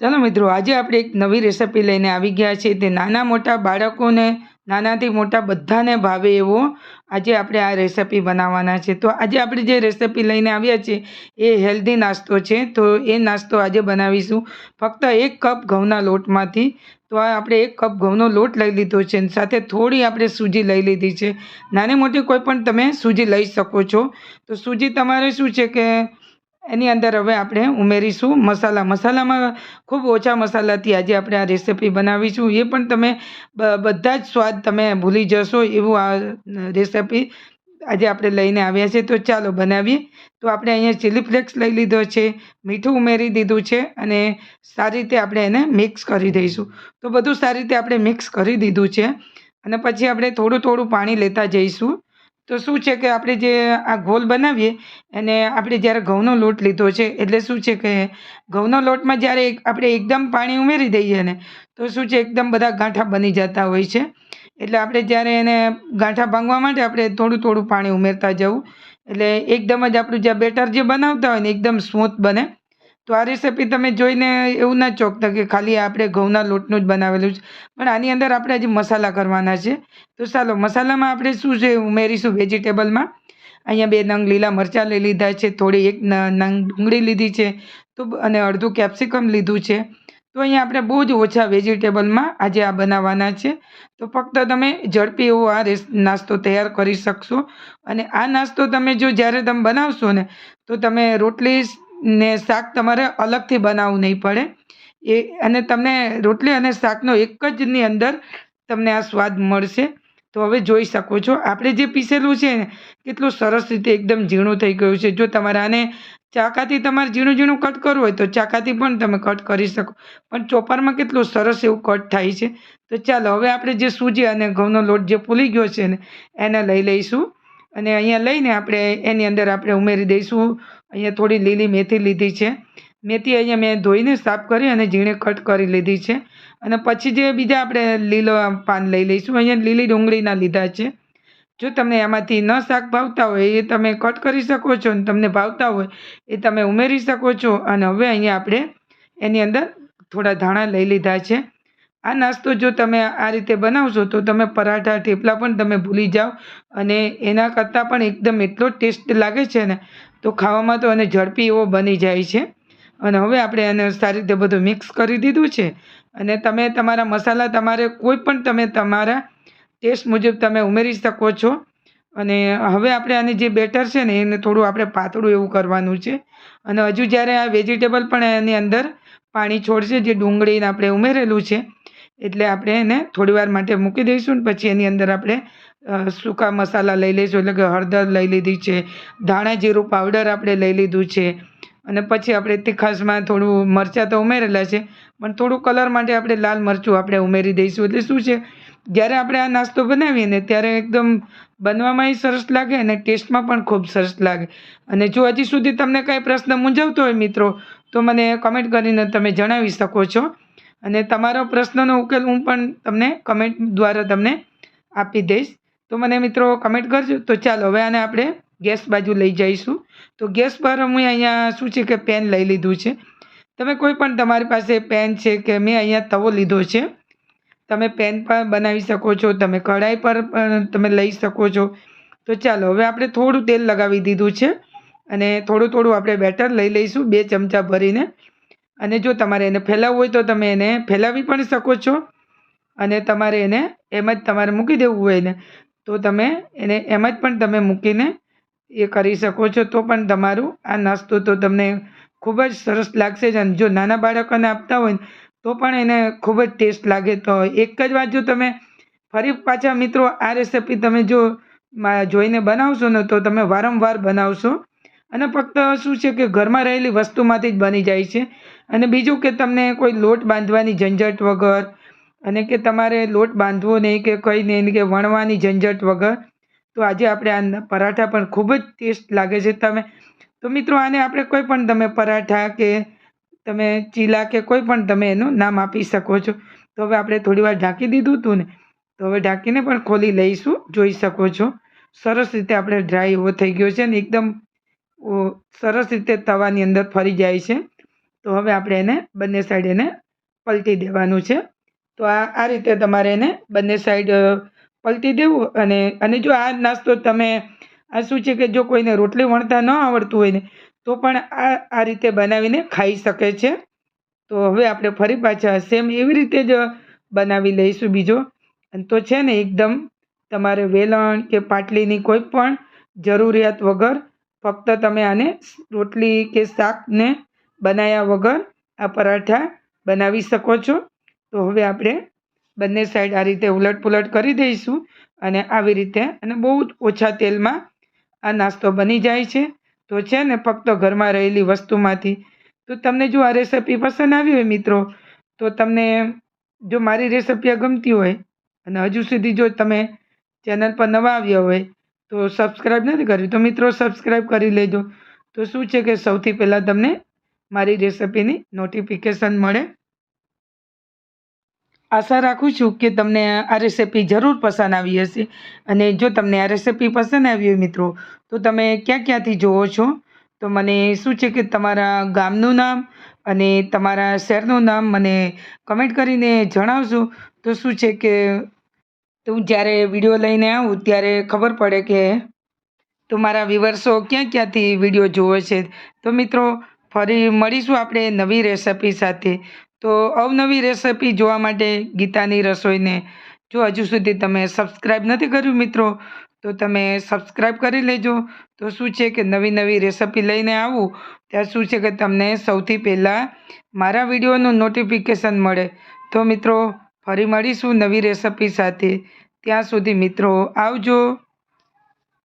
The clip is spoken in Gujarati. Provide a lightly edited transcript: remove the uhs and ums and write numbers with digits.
ચાલો મિત્રો, આજે આપણે એક નવી રેસિપી લઈને આવી ગયા છીએ. તે નાના મોટા બાળકોને, નાનાથી મોટા બધાને ભાવે એવો આજે આપણે આ રેસિપી બનાવવાના છે. તો આજે આપણે જે રેસિપી લઈને આવ્યા છીએ એ હેલ્ધી નાસ્તો છે. તો એ નાસ્તો આજે બનાવીશું ફક્ત 1 કપ ઘઉંના લોટમાંથી. તો આ આપણે 1 કપ ઘઉંનો લોટ લઈ લીધો છે અને સાથે થોડી આપણે સૂજી લઈ લીધી છે. નાની મોટી કોઈ પણ તમે સૂજી લઈ શકો છો. તો સૂજી તમારે શું છે કે એની અંદર હવે આપણે ઉમેરીશું મસાલામાં ખૂબ ઓછા મસાલાથી આજે આપણે આ રેસિપી બનાવીશું. એ પણ તમે બધા જ સ્વાદ તમે ભૂલી જશો એવું આ રેસિપી આજે આપણે લઈને આવ્યા છે. તો ચાલો બનાવીએ. તો આપણે અહીંયા ચીલી ફ્લેક્સ લઈ લીધો છે, મીઠું ઉમેરી દીધું છે અને સારી રીતે આપણે એને મિક્સ કરી દઈશું. તો બધું સારી રીતે આપણે મિક્સ કરી દીધું છે અને પછી આપણે થોડું થોડું પાણી લેતા જઈશું. તો શું છે કે આપણે જે આ ઘોલ બનાવીએ અને આપણે જ્યારે ઘઉંનો લોટ લીધો છે એટલે શું છે કે ઘઉંનો લોટમાં જ્યારે આપણે એકદમ પાણી ઉમેરી દઈએ ને તો શું છે એકદમ બધા ગાંઠા બની જતા હોય છે. એટલે આપણે જ્યારે એને ગાંઠા ભાંગવા માટે આપણે થોડું થોડું પાણી ઉમેરતા જવું એટલે એકદમ જ આપણું જે બેટર જે બનાવતા હોય ને એકદમ સ્મૂથ બને. તો આ રેસિપી તમે જોઈને એવું ના ચોકતા કે ખાલી આપણે ઘઉંના લોટનું જ બનાવેલું છે, પણ આની અંદર આપણે હજી મસાલા કરવાના છે. તો ચાલો મસાલામાં આપણે શું છે ઉમેરીશું વેજીટેબલમાં. અહીંયા 2 નંગ લીલા મરચાં લઈ લીધા છે, થોડી 1 નંગ ડુંગળી લીધી છે તો અને અડધું કેપ્સિકમ લીધું છે. તો અહીંયા આપણે બહુ જ ઓછા વેજીટેબલમાં આજે આ બનાવવાના છે. તો ફક્ત તમે ઝડપી એવો આ નાસ્તો તૈયાર કરી શકશો. અને આ નાસ્તો તમે જો જ્યારે તમે બનાવશો ને તો તમે રોટલી ને શાક તમારે અલગથી બનાવવું નહીં પડે અને તમને રોટલી અને શાકનો એક જ ની અંદર તમને આ સ્વાદ મળશે. તો હવે જોઈ શકો છો આપણે જે પીસેલું છે ને કેટલું સરસ રીતે એકદમ ઝીણું થઈ ગયું છે. જો તમારે આને ચાકાથી તમારે ઝીણું ઝીણું કટ કરવું હોય તો ચાકાથી પણ તમે કટ કરી શકો, પણ ચોપરમાં કેટલું સરસ એવું કટ થાય છે. તો ચાલો હવે આપણે જે સૂજી અને ઘઉંનો લોટ જે ફૂલી ગયો છે ને એને લઈ લઈશું અને અહીંયા લઈને આપણે એની અંદર આપણે ઉમેરી દઈશું. અહીંયા થોડી લીલી મેથી લીધી છે. મેથી અહીંયા મેં ધોઈને સાફ કરી અને ઝીણે કટ કરી લીધી છે. અને પછી જે બીજા આપણે લીલો પાન લઈ લઈશું. અહીંયા લીલી ડુંગળીના લીધા છે. જો તમને એમાંથી ન શાક ભાવતા હોય એ તમે કટ કરી શકો છો અને તમને ભાવતા હોય એ તમે ઉમેરી શકો છો. અને હવે અહીંયા આપણે એની અંદર થોડા ધાણા લઈ લીધા છે. આ નાસ્તો જો તમે આ રીતે બનાવશો તો તમે પરાઠા થેપલા પણ તમે ભૂલી જાઓ અને એના કરતાં પણ એકદમ એટલો ટેસ્ટ લાગે છે ને તો ખાવામાં તો અને ઝડપી એવો બની જાય છે. અને હવે આપણે એને સારી રીતે બધું મિક્સ કરી દીધું છે અને તમે તમારા મસાલા તમારે કોઈ પણ તમે તમારા ટેસ્ટ મુજબ તમે ઉમેરી શકો છો. અને હવે આપણે આની જે બેટર છે ને એને થોડું આપણે પાતળું એવું કરવાનું છે. અને હજુ જ્યારે આ વેજીટેબલ પણ એની અંદર પાણી છોડશે જે ડુંગળીને આપણે ઉમેરેલું છે એટલે આપણે એને થોડીવાર માટે મૂકી દઈશું ને પછી એની અંદર આપણે સૂકા મસાલા લઈ લઈશું. એટલે કે હળદર લઈ લીધી છે, ધાણા જીરું પાવડર આપણે લઈ લીધું છે અને પછી આપણે તીખાશમાં થોડું મરચાં તો ઉમેરેલા છે પણ થોડું કલર માટે આપણે લાલ મરચું આપણે ઉમેરી દઈશું. એટલે શું છે જ્યારે આપણે આ નાસ્તો બનાવીએ ને ત્યારે એકદમ બનવામાં સરસ લાગે અને ટેસ્ટમાં પણ ખૂબ સરસ લાગે. અને જો હજી સુધી તમને કાંઈ પ્રશ્ન મૂંઝવતો હોય મિત્રો તો મને કમેન્ટ કરીને તમે જણાવી શકો છો અને તમારો પ્રશ્નનો ઉકેલ હું પણ તમને કમેન્ટ દ્વારા તમને આપી દઈશ. તો મને મિત્રો કમેન્ટ કરજો. તો ચાલો હવે આને આપણે ગેસ બાજુ લઈ જઈશું. તો ગેસ પર હું અહીંયા શું છે કે પેન લઈ લીધું છે. તમે કોઈ પણ તમારી પાસે પેન છે કે મેં અહીંયા તવો લીધો છે. તમે પેન પર બનાવી શકો છો, તમે કઢાઈ પર પણ તમે લઈ શકો છો. તો ચાલો હવે આપણે થોડું તેલ લગાવી દીધું છે અને થોડું થોડું આપણે બેટર લઈ લઈશું 2 ચમચા ભરીને. અને જો તમારે એને ફેલાવવું હોય તો તમે એને ફેલાવી પણ શકો છો અને તમારે એને એમ જ તમારે મૂકી દેવું હોય ને તો તમે એને એમ જ પણ તમે મૂકીને એ કરી શકો છો. તો પણ તમારું આ નાસ્તો તો તમને ખૂબ જ સરસ લાગશે જ. અને જો નાના બાળકોને આપતા હોય તો પણ એને ખૂબ જ ટેસ્ટ લાગે. તો એક જ વાત જો તમે ફરી પાછા મિત્રો આ રેસિપી તમે જો જોઈને બનાવશો ને તો તમે વારંવાર બનાવશો અને ફક્ત શું છે કે ઘરમાં રહેલી વસ્તુમાંથી જ બની જાય છે. અને બીજું કે તમને કોઈ લોટ બાંધવાની ઝંઝટ વગર અને કે તમારે લોટ બાંધવો નહીં કે કંઈ નહીં કે વણવાની ઝંઝટ વગર તો આજે આપણે આ પરાઠા પણ ખૂબ જ ટેસ્ટ લાગે છે. તો મિત્રો આને આપણે કોઈ પણ તમે પરાઠા કે તમે ચીલા કે કોઈ પણ તમે એનું નામ આપી શકો છો. તો હવે આપણે થોડી વાર ઢાંકી દીધું હતું ને તો હવે ઢાંકીને પણ ખોલી લઈશું. જોઈ શકો છો સરસ રીતે આપણે ડ્રાય એવો થઈ ગયો છે ને એકદમ સરસ રીતે તવાની અંદર ફરી જાય છે. તો હવે આપણે એને બંને સાઈડ એને પલટી દેવાનું છે. તો આ રીતે તમારે એને બંને સાઈડ પલટી દેવું. અને જો આ નાસ્તો તમે આ શું છે કે જો કોઈને રોટલી વણતા ન આવડતું હોય ને તો પણ આ રીતે બનાવીને ખાઈ શકે છે. તો હવે આપણે ફરી પાછા સેમ એવી રીતે જ બનાવી લઈશું બીજો. તો છે ને એકદમ તમારે વેલણ કે પાટલીની કોઈ પણ જરૂરિયાત વગર ફક્ત તમે આને રોટલી કે શાકને બનાવ્યા વગર આ પરાઠા બનાવી શકો છો. તો હવે આપણે બંને સાઈડ આ રીતે ઉલટ પુલટ કરી દઈશું અને આવી રીતે અને બહુ જ ઓછા તેલમાં આ નાસ્તો બની જાય છે. તો છે ને ફક્ત ઘરમાં રહેલી વસ્તુમાંથી. તો તમને જો આ રેસિપી પસંદ આવી હોય મિત્રો, તો તમને જો મારી રેસિપી ગમતી હોય અને હજુ સુધી જો તમે ચેનલ પર નવા આવ્યા હોય તો સબસ્ક્રાઈબ નથી કર્યું તો મિત્રો સબસ્ક્રાઈબ કરી લેજો. તો શું છે કે સૌથી પહેલાં તમને મારી રેસિપીની નોટિફિકેશન મળે. આશા રાખું છું કે તમને આ રેસિપી જરૂર પસંદ આવી હશે. અને જો તમને આ રેસિપી પસંદ આવી હોય મિત્રો, તો તમે ક્યાંથી જોવો છો તો મને શું છે કે તમારા ગામનું નામ અને તમારા શહેરનું નામ મને કમેન્ટ કરીને જણાવશો. તો શું છે કે હું જ્યારે વિડીયો લઈને આવું ત્યારે ખબર પડે કે તમારા વ્યુઅર્સો ક્યાંથી વિડીયો જોવે છે. તો મિત્રો ફરી મળીશું આપણે નવી રેસિપી સાથે. તો અવનવી રેસિપી જોવા માટે ગીતાની રસોઈને જો હજુ સુધી તમે સબસ્ક્રાઈબ નથી કર્યું મિત્રો, તો તમે સબસ્ક્રાઈબ કરી લેજો. તો શું છે કે નવી રેસિપી લઈને આવું ત્યાં શું છે કે તમને સૌથી પહેલાં મારા વિડીયોનું નોટિફિકેશન મળે. તો મિત્રો ફરી મળીશું નવી રેસિપી સાથે. ત્યાં સુધી મિત્રો આવજો.